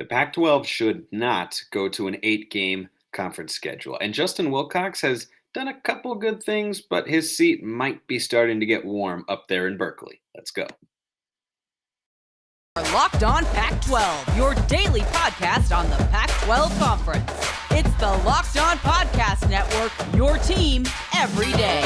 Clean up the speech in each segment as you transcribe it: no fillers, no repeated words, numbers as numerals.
The Pac-12 should not go to an 8-game conference schedule. And Justin Wilcox has done a couple good things, but his seat might be starting to get warm up there in Berkeley. Let's go. Locked On Pac-12, your daily podcast on the Pac-12 Conference. It's the Locked On Podcast Network, your team every day.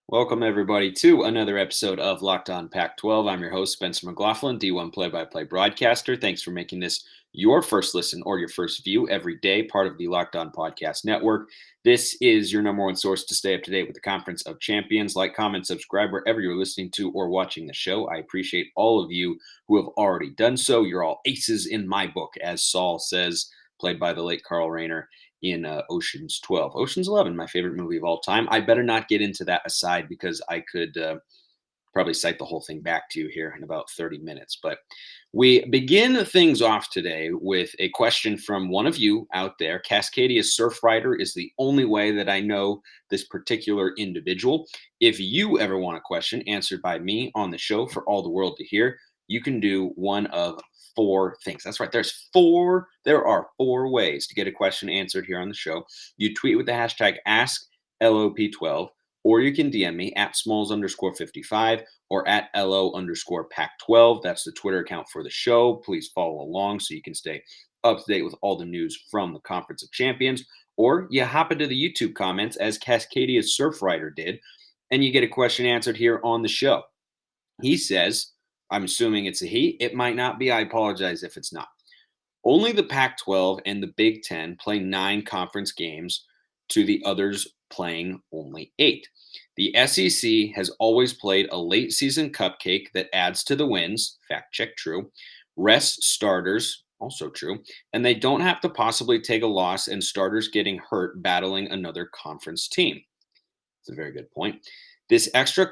Welcome, everybody, to another episode of Locked On Pac-12. I'm your host, Spencer McLaughlin, D1 play-by-play broadcaster. Thanks for making this your first listen or your first view every day, part of the Locked On Podcast Network. This is your number one source to stay up to date with the Conference of Champions. Like, comment, subscribe wherever you're listening to or watching the show. I appreciate all of you who have already done so. You're all aces in my book, as Saul says, played by the late Carl Rayner in Ocean's 12. Ocean's 11, my favorite movie of all time. I better not get into that aside because I could probably cite the whole thing back to you here in about 30 minutes. But we begin things off today with a question from one of you out there. Cascadia Surfrider is the only way that I know this particular individual. If you ever want a question answered by me on the show for all the world to hear, you can do one of four things. That's right. There are four ways to get a question answered here on the show. You tweet with the hashtag AskLOP12, or you can DM me at Smalls_55 or at LO_Pac12. That's the Twitter account for the show. Please follow along so you can stay up to date with all the news from the Conference of Champions. Or you hop into the YouTube comments as Cascadia Surfrider did, and you get a question answered here on the show. He says, I'm assuming it's a he. It might not be. I apologize if it's not. Only the Pac-12 and the Big Ten play 9 conference games to the others playing only 8. The SEC has always played a late season cupcake that adds to the wins. Fact check, true. Rests starters, also true. And they don't have to possibly take a loss and starters getting hurt battling another conference team. That's a very good point. This extra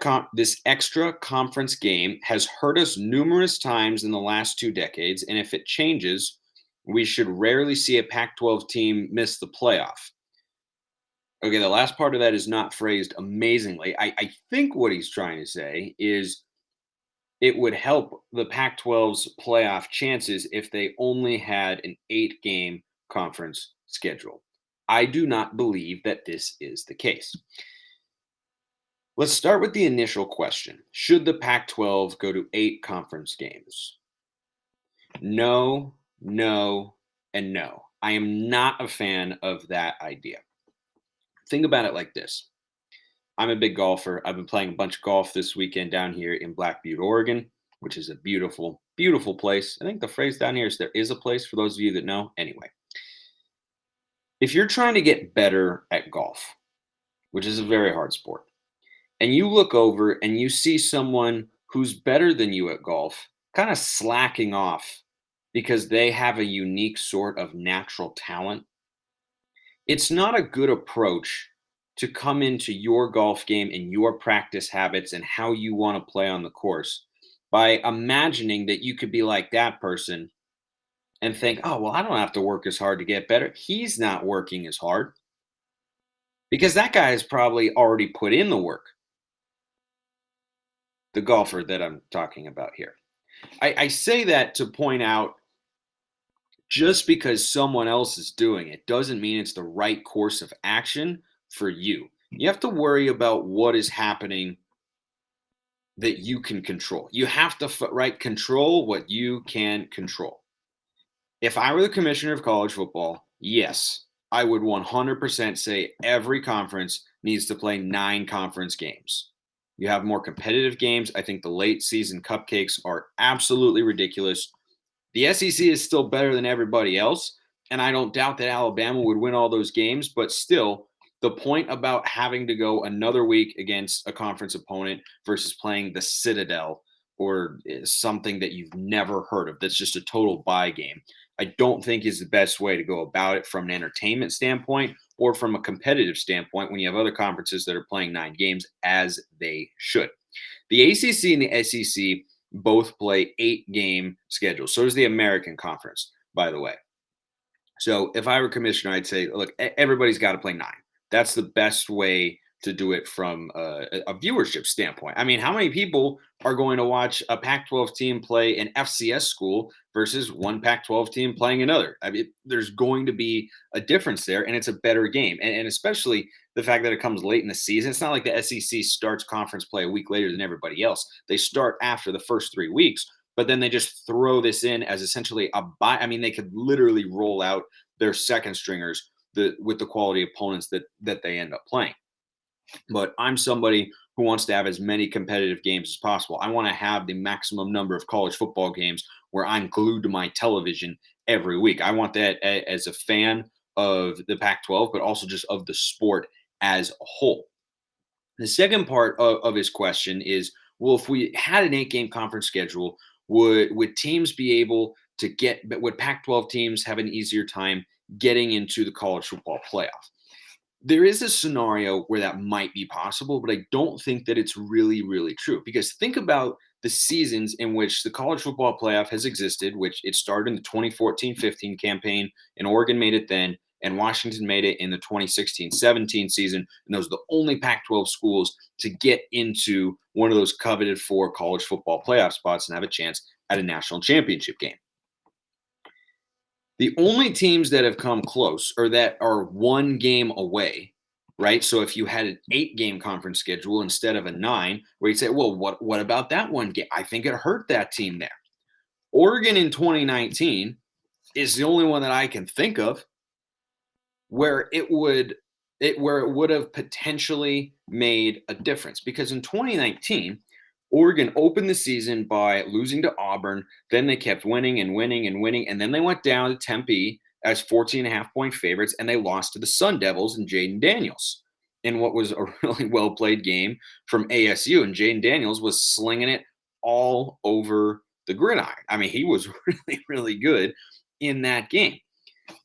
conference game has hurt us numerous times in the last 2 decades, and if it changes, we should rarely see a Pac-12 team miss the playoff. Okay, the last part of that is not phrased amazingly. I think what he's trying to say is it would help the Pac-12's playoff chances if they only had an 8-game conference schedule. I do not believe that this is the case. Let's start with the initial question. Should the Pac-12 go to 8 conference games? No, no, and no. I am not a fan of that idea. Think about it like this. I'm a big golfer. I've been playing a bunch of golf this weekend down here in Black Butte, Oregon, which is a beautiful, beautiful place. I think the phrase down here is there is a place for those of you that know. Anyway, if you're trying to get better at golf, which is a very hard sport, and you look over and you see someone who's better than you at golf kind of slacking off because they have a unique sort of natural talent, it's not a good approach to come into your golf game and your practice habits and how you want to play on the course by imagining that you could be like that person and think, oh, well, I don't have to work as hard to get better. He's not working as hard because that guy has probably already put in the work. The golfer that I'm talking about here. I say that to point out just because someone else is doing it doesn't mean it's the right course of action for you. You have to worry about what is happening that you can control. You have to control what you can control. If I were the commissioner of college football, yes, I would 100% say every conference needs to play 9 conference games. You have more competitive games. I think the late season cupcakes are absolutely ridiculous. The SEC is still better than everybody else, and I don't doubt that Alabama would win all those games, but still, the point about having to go another week against a conference opponent versus playing the Citadel or something that you've never heard of, that's just a total buy game, I don't think is the best way to go about it from an entertainment standpoint or from a competitive standpoint when you have other conferences that are playing 9 games as they should. The ACC and the SEC both play 8-game schedules. So does the American Conference, by the way. So if I were commissioner, I'd say, look, everybody's got to play 9. That's the best way to do it from a viewership standpoint. I mean, how many people are going to watch a Pac-12 team play an FCS school versus one Pac-12 team playing another? I mean, there's going to be a difference there, and it's a better game. And especially the fact that it comes late in the season. It's not like the SEC starts conference play a week later than everybody else. They start after the first 3 weeks, but then they just throw this in as essentially a bye. I mean, they could literally roll out their second stringers with the quality opponents that they end up playing. But I'm somebody who wants to have as many competitive games as possible. I want to have the maximum number of college football games where I'm glued to my television every week. I want that as a fan of the Pac-12, but also just of the sport as a whole. The second part of his question is, well, if we had an 8-game conference schedule, would teams be able to would Pac-12 teams have an easier time getting into the college football playoff? There is a scenario where that might be possible, but I don't think that it's really, really true. Because think about the seasons in which the college football playoff has existed, which it started in the 2014-15 campaign, and Oregon made it then, and Washington made it in the 2016-17 season. And those are the only Pac-12 schools to get into one of those coveted 4 college football playoff spots and have a chance at a national championship game. The only teams that have come close or that are 1 game away, right? So if you had an 8-game conference schedule instead of a 9, where you'd say, well, what about that one game? I think it hurt that team there. Oregon in 2019 is the only one that I can think of where it would have potentially made a difference. Because in 2019, Oregon opened the season by losing to Auburn. Then they kept winning and winning and winning. And then they went down to Tempe as 14.5-point favorites, and they lost to the Sun Devils and Jaden Daniels in what was a really well-played game from ASU. And Jaden Daniels was slinging it all over the gridiron. I mean, he was really, really good in that game.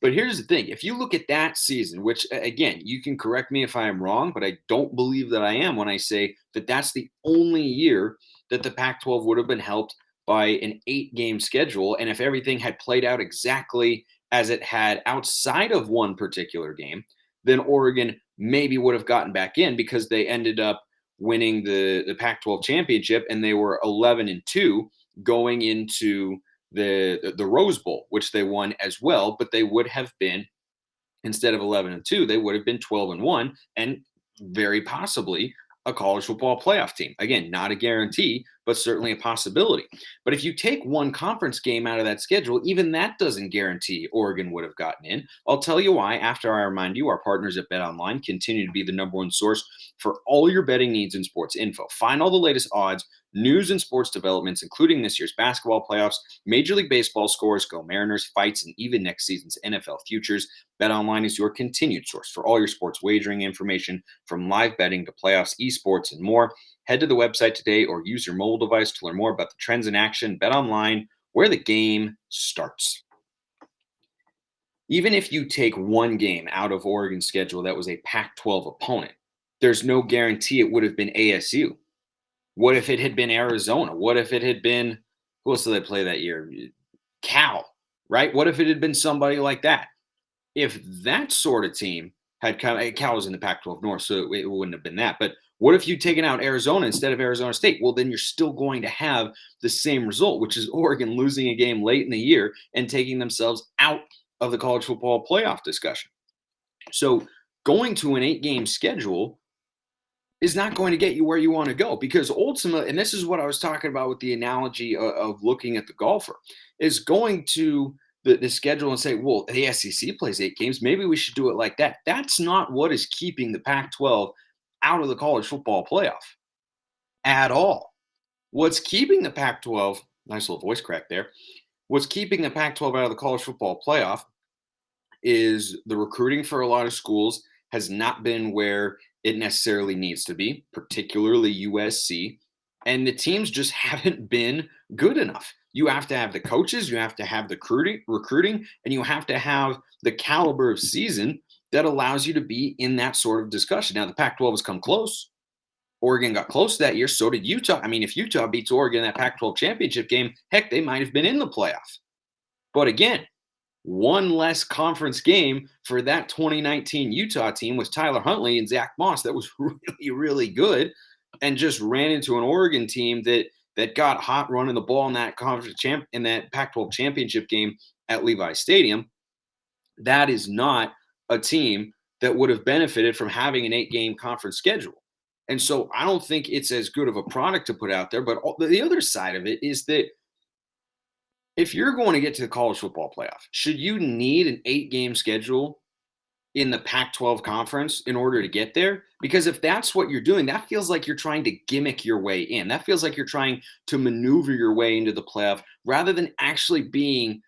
But here's the thing. If you look at that season, which, again, you can correct me if I am wrong, but I don't believe that I am when I say that that's the only year that the Pac-12 would have been helped by an 8-game schedule. And if everything had played out exactly as it had outside of one particular game, then Oregon maybe would have gotten back in because they ended up winning the Pac-12 championship, and they were 11-2 going into the Rose Bowl, which they won as well, but they would have been, instead of 11-2, they would have been 12-1 and very possibly a college football playoff team. Again, not a guarantee, but certainly a possibility. But if you take one conference game out of that schedule, even that doesn't guarantee Oregon would have gotten in. I'll tell you why after I remind you our partners at BetOnline continue to be the number one source for all your betting needs and sports info. Find all the latest odds, news, and sports developments, including this year's basketball playoffs, Major League Baseball scores, Go Mariners fights, and even next season's NFL futures. BetOnline is your continued source for all your sports wagering information, from live betting to playoffs, esports, and more. Head to the website today or use your mobile device to learn more about the trends in action. BetOnline, where the game starts. Even if you take one game out of Oregon's schedule that was a Pac-12 opponent, there's no guarantee it would have been ASU. What if it had been Arizona? What if it had been, who else did they play that year? Cal, right? What if it had been somebody like that? If that sort of team had come, Cal was in the Pac-12 North, so it wouldn't have been that. But what if you'd taken out Arizona instead of Arizona State? Well, then you're still going to have the same result, which is Oregon losing a game late in the year and taking themselves out of the college football playoff discussion. So going to an 8-game schedule is not going to get you where you want to go, because ultimately, and this is what I was talking about with the analogy of looking at the golfer, is going to the schedule and say, well, the SEC plays 8 games. Maybe we should do it like that. That's not what is keeping the Pac-12 out of the college football playoff at all. What's keeping the Pac-12, nice little voice crack there, what's keeping the Pac-12 out of the college football playoff is the recruiting for a lot of schools has not been where it necessarily needs to be, particularly USC, and the teams just haven't been good enough. You have to have the coaches, you have to have the recruiting, and you have to have the caliber of season that allows you to be in that sort of discussion. Now, the Pac-12 has come close. Oregon got close that year. So did Utah. I mean, if Utah beats Oregon in that Pac-12 championship game, heck, they might have been in the playoff. But again, one less conference game for that 2019 Utah team with Tyler Huntley and Zach Moss that was really, really good, and just ran into an Oregon team that got hot running the ball in that in that Pac-12 championship game at Levi Stadium. That is not a team that would have benefited from having an 8-game conference schedule. And so I don't think it's as good of a product to put out there. But the other side of it is that if you're going to get to the college football playoff, should you need an 8-game schedule in the Pac-12 conference in order to get there? Because if that's what you're doing, that feels like you're trying to gimmick your way in. That feels like you're trying to maneuver your way into the playoff rather than actually being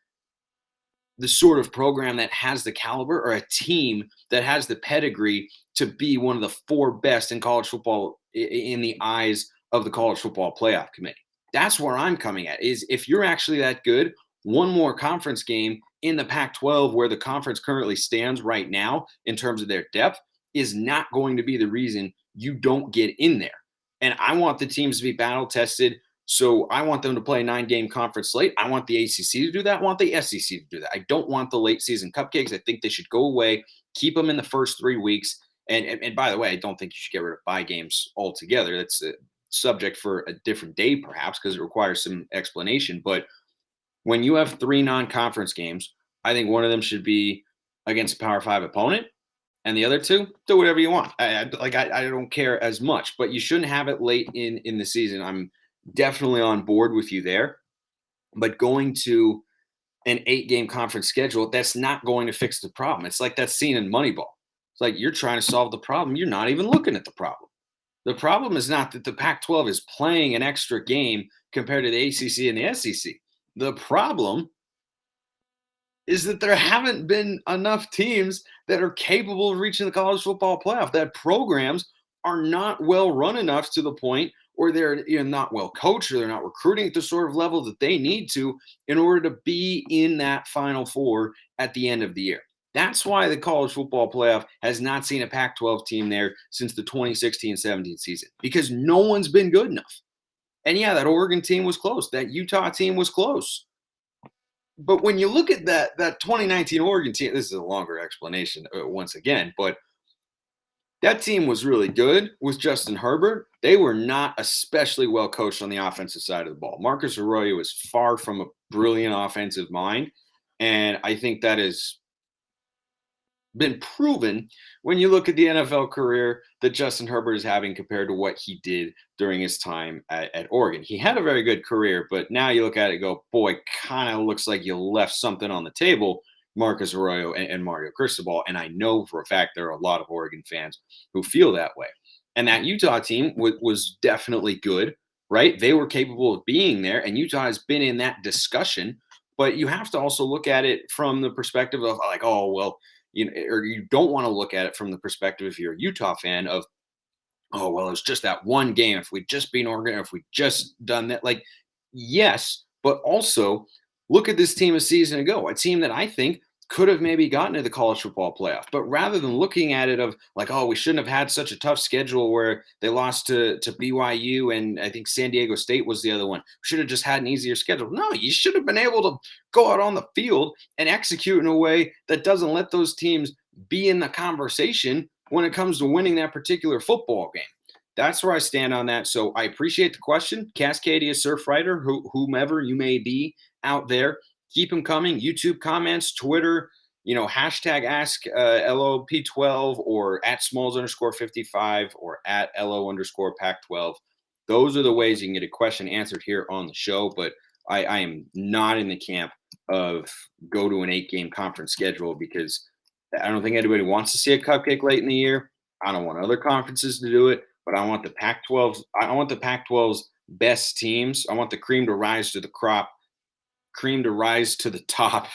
the sort of program that has the caliber or a team that has the pedigree to be one of the 4 best in college football in the eyes of the college football playoff committee. That's where I'm coming at, is if you're actually that good, one more conference game in the Pac-12 where the conference currently stands right now in terms of their depth is not going to be the reason you don't get in there. And I want the teams to be battle tested. So I want them to play a 9-game conference slate. I want the ACC to do that. I want the SEC to do that. I don't want the late season cupcakes. I think they should go away, keep them in the first 3 weeks. And by the way, I don't think you should get rid of bye games altogether. That's a subject for a different day, perhaps, because it requires some explanation. But when you have 3 non-conference games, I think one of them should be against a Power 5 opponent, and the other 2, do whatever you want. I don't care as much, but you shouldn't have it late in the season. I'm definitely on board with you there. But going to an 8-game conference schedule, that's not going to fix the problem. It's like that scene in Moneyball. It's like you're trying to solve the problem. You're not even looking at the problem. The problem is not that the Pac-12 is playing an extra game compared to the ACC and the SEC. The problem is that there haven't been enough teams that are capable of reaching the college football playoff, that programs are not well run enough to the point or they're not well coached or they're not recruiting at the sort of level that they need to in order to be in that Final Four at the end of the year. That's why the college football playoff has not seen a Pac-12 team there since the 2016-17 season, because no one's been good enough. And yeah, that Oregon team was close. That Utah team was close. But when you look at that 2019 Oregon team, this is a longer explanation once again, but that team was really good with Justin Herbert. They were not especially well coached on the offensive side of the ball. Marcus Arroyo is far from a brilliant offensive mind, and I think that has been proven when you look at the NFL career that Justin Herbert is having compared to what he did during his time at Oregon. He had a very good career, but now you look at it and go, boy, kind of looks like you left something on the table, Marcus Arroyo and Mario Cristobal. And I know for a fact there are a lot of Oregon fans who feel that way. And that Utah team was definitely good, right? They were capable of being there, and Utah has been in that discussion. But you have to also look at it from the perspective of like, oh, well, or you don't want to look at it from the perspective, if you're a Utah fan, of, oh, well, it's just that one game. If we'd just been Oregon, if we'd just done that, like, yes, but also look at this team a season ago, a team that I think could have maybe gotten to the college football playoff. But rather than looking at it of like, oh, we shouldn't have had such a tough schedule where they lost to BYU and I think San Diego State was the other one. Should have just had an easier schedule. No, you should have been able to go out on the field and execute in a way that doesn't let those teams be in the conversation when it comes to winning that particular football game. That's where I stand on that. So I appreciate the question. Cascadia Surfrider, whomever you may be out there, keep them coming. YouTube comments, Twitter, hashtag ask LOP12 or at Smalls_55 or at LO_Pac-12. Those are the ways you can get a question answered here on the show. But I am not in the camp of go to an 8-game conference schedule, because I don't think anybody wants to see a cupcake late in the year. I don't want other conferences to do it, but I want the Pac-12's. I want the Pac-12's best teams. I want the cream to rise to the crop. Cream to rise to the top,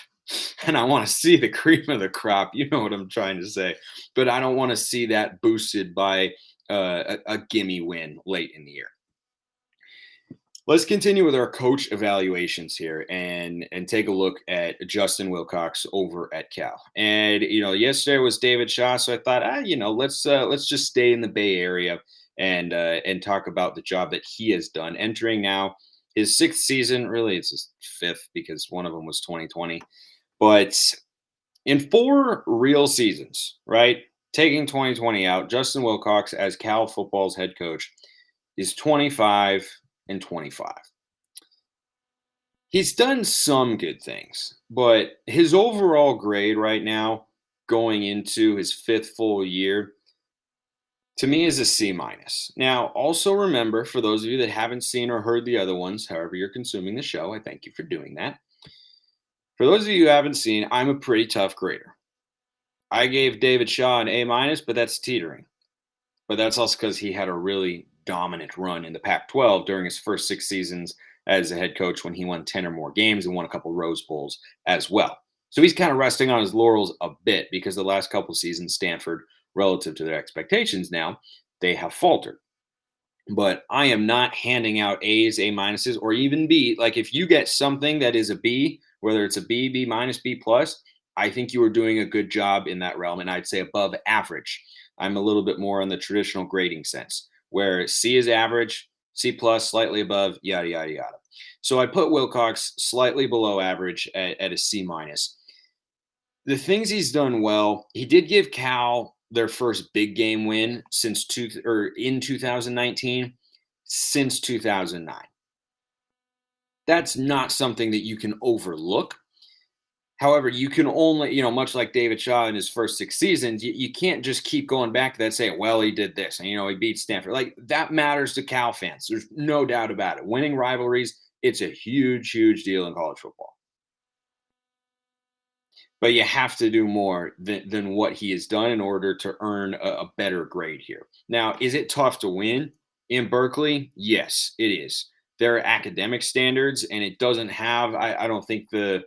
and I want to see the cream of the crop. You know what I'm trying to say, but I don't want to see that boosted by a gimme win late in the year. Let's continue with our coach evaluations here and take a look at Justin Wilcox over at Cal. And yesterday was David Shaw, so I thought, let's just stay in the Bay Area and talk about the job that he has done. Entering now his sixth season, really it's his fifth because one of them was 2020. But in 4 real seasons, right, taking 2020 out, Justin Wilcox as Cal football's head coach is 25-25. He's done some good things, but his overall grade right now, going into his 5th full year, to me is a C minus. Now, also remember, for those of you that haven't seen or heard the other ones, however you're consuming the show, I thank you for doing that. For those of you who haven't seen, I'm a pretty tough grader. I gave David Shaw an A minus, but that's teetering. But that's also because he had a really dominant run in the Pac-12 during his first 6 seasons as a head coach when he won 10 or more games and won a couple Rose Bowls as well. So he's kind of resting on his laurels a bit because the last couple seasons, Stanford, relative to their expectations now, they have faltered. But I am not handing out A's, A minuses, or even B. Like if you get something that is a B, whether it's a B, B minus, B plus, I think you are doing a good job in that realm. And I'd say above average. I'm a little bit more on the traditional grading sense, where C is average, C plus, slightly above, yada, yada, yada. So I put Wilcox slightly below average at a C minus. The things he's done well, he did give Cal their first big game win in 2019 since 2009. That's not something that you can overlook. However, you can only, much like David Shaw in his first 6 seasons, you can't just keep going back to that saying, well, he did this and, he beat Stanford. Like that matters to Cal fans. There's no doubt about it. Winning rivalries, it's a huge, huge deal in college football. But you have to do more than what he has done in order to earn a better grade here. Now, is it tough to win in Berkeley? Yes, it is. There are academic standards, and it doesn't have, I don't think, the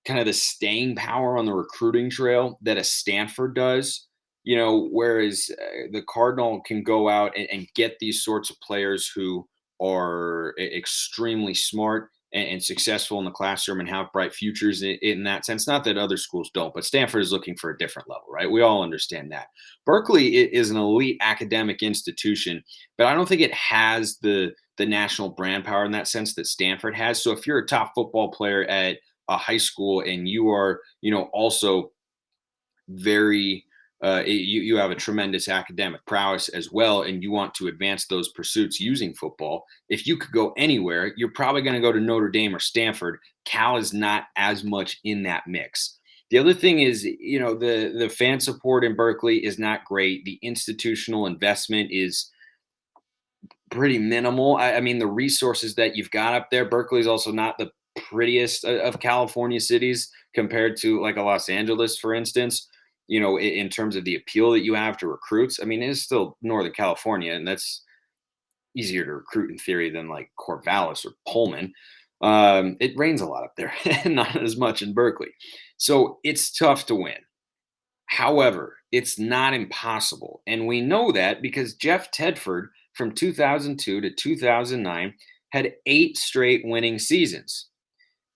kind of the staying power on the recruiting trail that a Stanford does, whereas the Cardinal can go out and get these sorts of players who are extremely smart and successful in the classroom and have bright futures in that sense. Not that other schools don't, but Stanford is looking for a different level, right? We all understand that. Berkeley is an elite academic institution, but I don't think it has the national brand power in that sense that Stanford has. So if you're a top football player at a high school and you are, also very you have a tremendous academic prowess as well, and you want to advance those pursuits using football, if you could go anywhere, you're probably going to go to Notre Dame or Stanford. Cal is not as much in that mix. The other thing is, the fan support in Berkeley is not great. The institutional investment is pretty minimal. I mean, the resources that you've got up there, Berkeley is also not the prettiest of California cities compared to like a Los Angeles, for instance. In terms of the appeal that you have to recruits. I mean, it is still Northern California, and that's easier to recruit in theory than like Corvallis or Pullman. It rains a lot up there, not as much in Berkeley. So it's tough to win. However, it's not impossible. And we know that because Jeff Tedford from 2002 to 2009 had 8 straight winning seasons.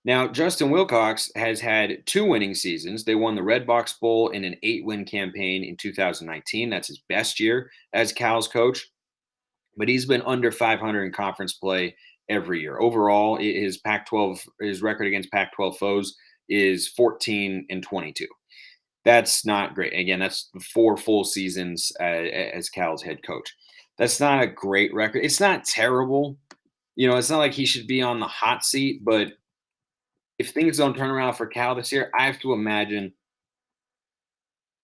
Now, Justin Wilcox has had 2 winning seasons. They won the Red Box Bowl in an 8-win campaign in 2019. That's his best year as Cal's coach. But he's been under 500 in conference play every year. Overall, his record against Pac-12 foes is 14-22. That's not great. Again, that's 4 full seasons as Cal's head coach. That's not a great record. It's not terrible. It's not like he should be on the hot seat, but if things don't turn around for Cal this year, I have to imagine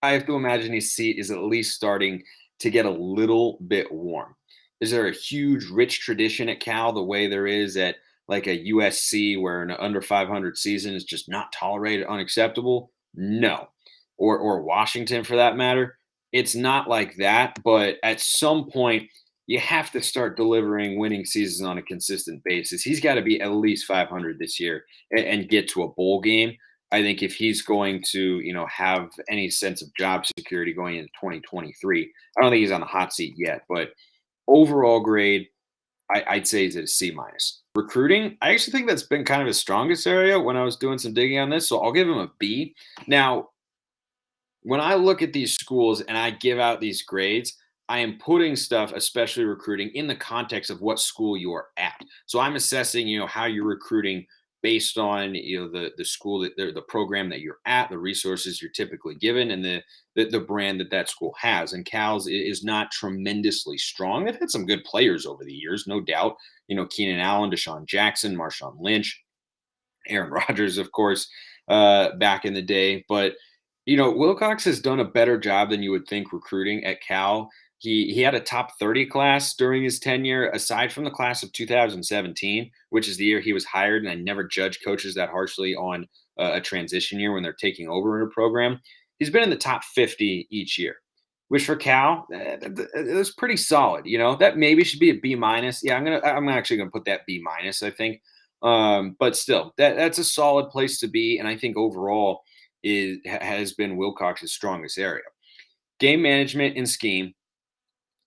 his seat is at least starting to get a little bit warm. Is there a huge, rich tradition at Cal the way there is at like a USC where an under 500 season is just not tolerated, unacceptable? No. Or Washington for that matter. It's not like that, but at some point, you have to start delivering winning seasons on a consistent basis. He's got to be at least 500 this year and get to a bowl game. I think if he's going to, have any sense of job security going into 2023, I don't think he's on the hot seat yet. But overall grade, I'd say he's at a C minus. Recruiting, I actually think that's been kind of his strongest area when I was doing some digging on this. So I'll give him a B. Now, when I look at these schools and I give out these grades, I am putting stuff, especially recruiting, in the context of what school you are at. So I'm assessing, how you're recruiting based on, the school the program that you're at, the resources you're typically given, and the brand that school has. And Cal's is not tremendously strong. They've had some good players over the years, no doubt. Keenan Allen, Deshaun Jackson, Marshawn Lynch, Aaron Rodgers, of course, back in the day. But Wilcox has done a better job than you would think recruiting at Cal. He had a top 30 class during his tenure, aside from the class of 2017, which is the year he was hired. And I never judge coaches that harshly on a transition year when they're taking over in a program. He's been in the top 50 each year, which for Cal, it was pretty solid. That maybe should be a B minus. Yeah, I'm actually gonna put that B minus, I think. But still, that's a solid place to be. And I think overall has been Wilcox's strongest area. Game management and scheme.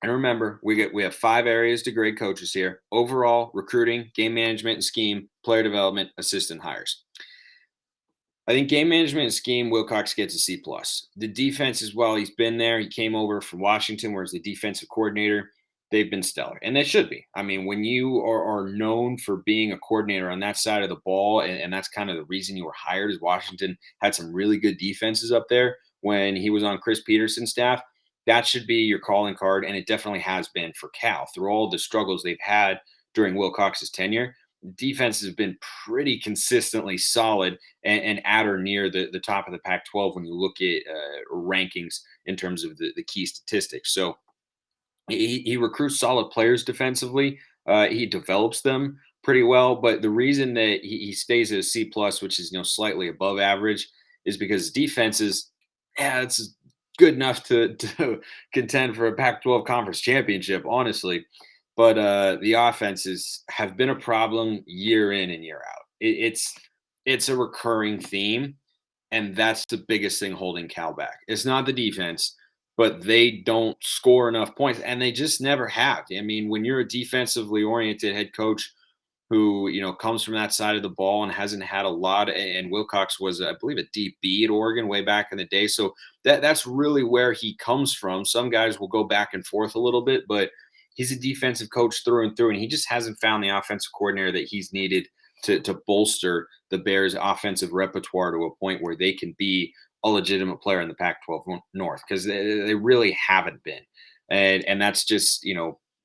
And remember, we have 5 areas to grade coaches here: overall, recruiting, game management and scheme, player development, assistant hires. I think game management and scheme, Wilcox gets a C plus. The defense as well. He's been there. He came over from Washington, where he's the defensive coordinator. They've been stellar, and they should be. I mean, when you are known for being a coordinator on that side of the ball, and that's kind of the reason you were hired, is Washington had some really good defenses up there when he was on Chris Peterson's staff. That should be your calling card, and it definitely has been for Cal. Through all the struggles they've had during Wilcox's tenure, defense has been pretty consistently solid and at or near the top of the Pac-12 when you look at rankings in terms of the key statistics. So he recruits solid players defensively. He develops them pretty well. But the reason that he stays at a C plus, which is slightly above average, is because defense is it's good enough to contend for a Pac-12 conference championship, honestly. But the offenses have been a problem year in and year out. It's a recurring theme, and that's the biggest thing holding Cal back. It's not the defense, but they don't score enough points, and they just never have. I mean, when you're a defensively oriented head coach who comes from that side of the ball and hasn't had a lot, and Wilcox was, I believe, a DB at Oregon way back in the day, so that's really where he comes from. Some guys will go back and forth a little bit, but he's a defensive coach through and through, and he just hasn't found the offensive coordinator that he's needed to bolster the Bears' offensive repertoire to a point where they can be a legitimate player in the Pac-12 North, because they really haven't been. And that's just,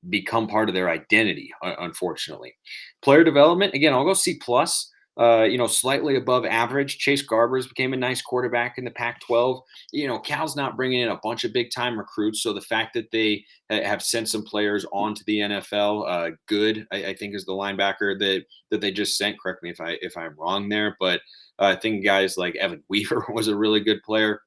become part of their identity, unfortunately. Player development, again, I'll go C plus. Slightly above average. Chase Garbers became a nice quarterback in the Pac-12. Cal's not bringing in a bunch of big time recruits, so the fact that they have sent some players onto the NFL, good, I think, is the linebacker that they just sent. Correct me if I'm wrong there, but I think guys like Evan Weaver was a really good player.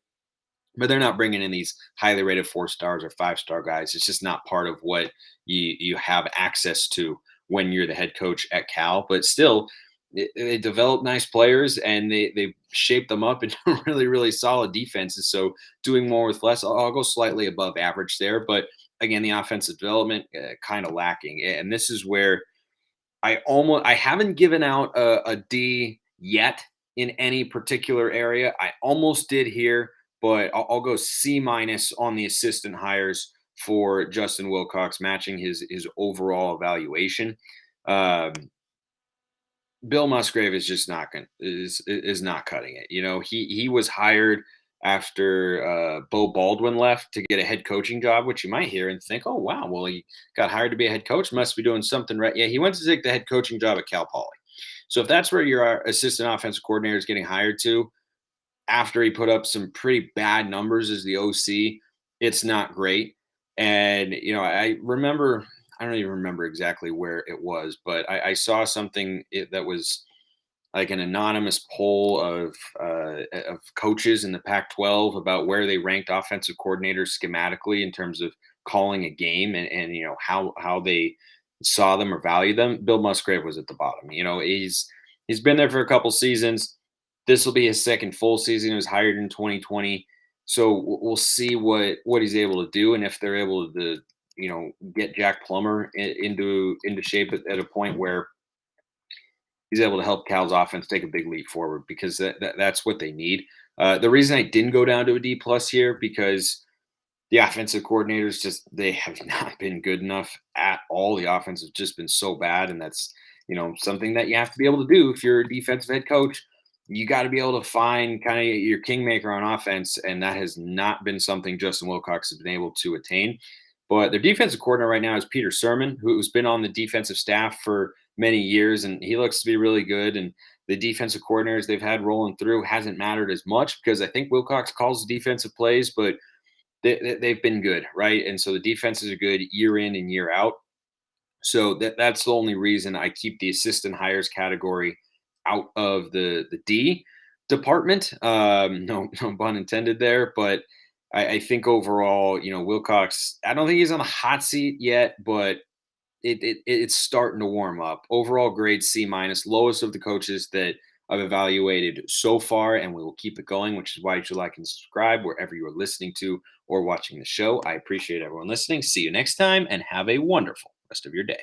But they're not bringing in these highly rated 4 stars or 5-star guys. It's just not part of what you have access to when you're the head coach at Cal. But still, they develop nice players, and they shape them up into really, really solid defenses. So doing more with less, I'll go slightly above average there. But again, the offensive development kind of lacking. And this is where I haven't given out a D yet in any particular area. I almost did here, but I'll go C minus on the assistant hires for Justin Wilcox, matching his overall evaluation. Bill Musgrave is just not not cutting it. He was hired after Bo Baldwin left to get a head coaching job, which you might hear and think, oh wow, well, he got hired to be a head coach, must be doing something right. Yeah, he went to take the head coaching job at Cal Poly. So if that's where your assistant offensive coordinator is getting hired to, after he put up some pretty bad numbers as the OC, it's not great. And, I remember, I don't even remember exactly where it was, but I saw something that was like an anonymous poll of coaches in the Pac-12 about where they ranked offensive coordinators schematically in terms of calling a game and how they saw them or value them. Bill Musgrave was at the bottom. He's been there for a couple seasons. This will be his second full season. He was hired in 2020. So we'll see what he's able to do, and if they're able to, get Jack Plummer into shape at a point where he's able to help Cal's offense take a big leap forward, because that's what they need. The reason I didn't go down to a D plus here, because the offensive coordinators they have not been good enough at all. The offense has just been so bad, and that's something that you have to be able to do if you're a defensive head coach. You got to be able to find kind of your kingmaker on offense, and that has not been something Justin Wilcox has been able to attain. But their defensive coordinator right now is Peter Sermon, who's been on the defensive staff for many years, and he looks to be really good. And the defensive coordinators they've had rolling through hasn't mattered as much because I think Wilcox calls the defensive plays, but they've been good, right? And so the defenses are good year in and year out. So that's the only reason I keep the assistant hires category out of the D department. No pun intended there, but I think overall, Wilcox, I don't think he's on the hot seat yet, but it's starting to warm up. Overall grade C minus, lowest of the coaches that I've evaluated so far, and we will keep it going, which is why you should like and subscribe wherever you are listening to or watching the show. I appreciate everyone listening. See you next time, and have a wonderful rest of your day.